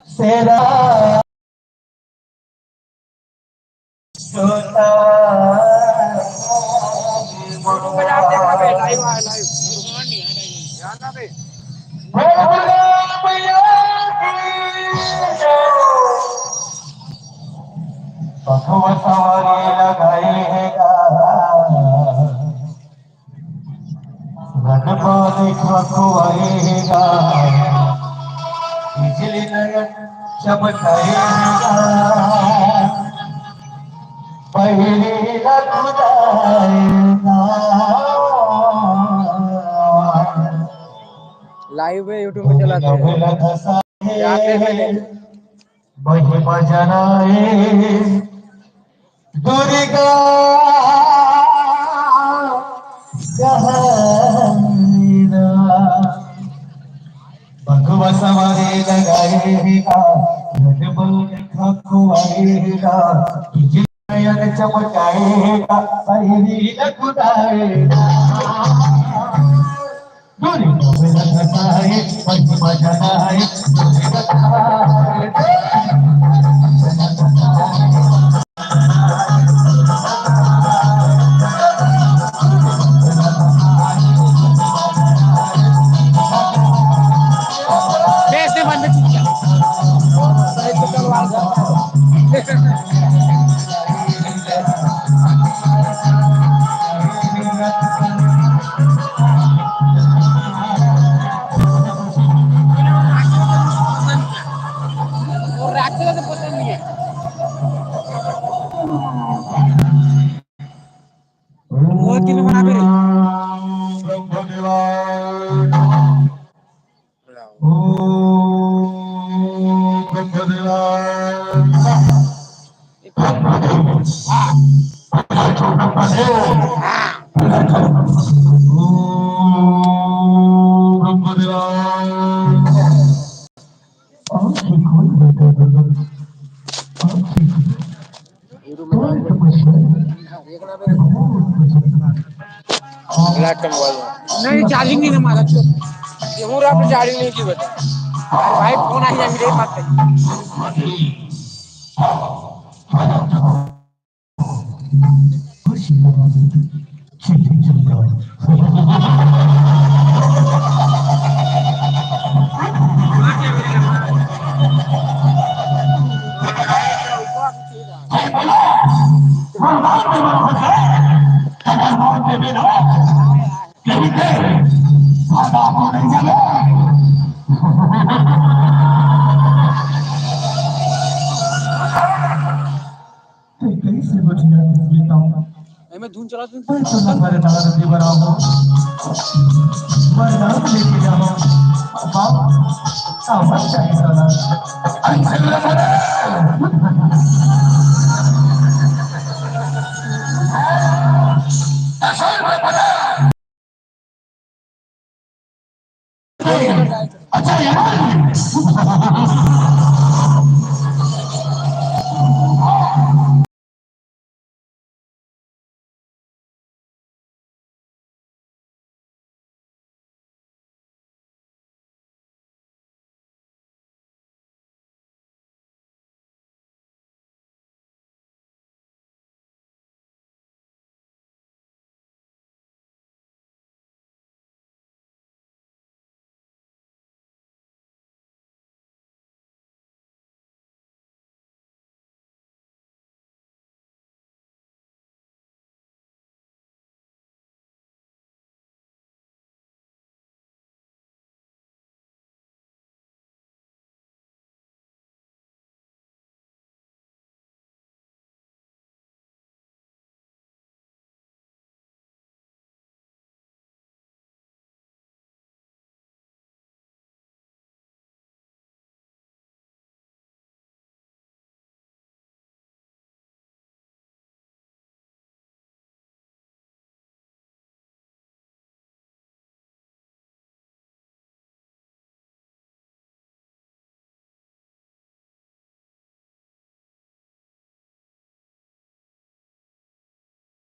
será सोता सवारी लगाएगा रन पाने खुआएगा बिजली नयन चमकाएगा पहली लगुदाएगा लाइव है यूट्यूब पे चलाते हैं वही बजनाए दुर्गा कहना भगवा सवारी लगाएगा खुआएगा नयन चमकाएगा पहली खुदाएगा दुर्गा वही बजनाए नहीं चार्जिंग नहीं हमारा तो गेहूं रहा चार्जिंग नहीं की बता अरे भाई फोन आ गया मेरे पास मैं धुन चला दूं अच्छा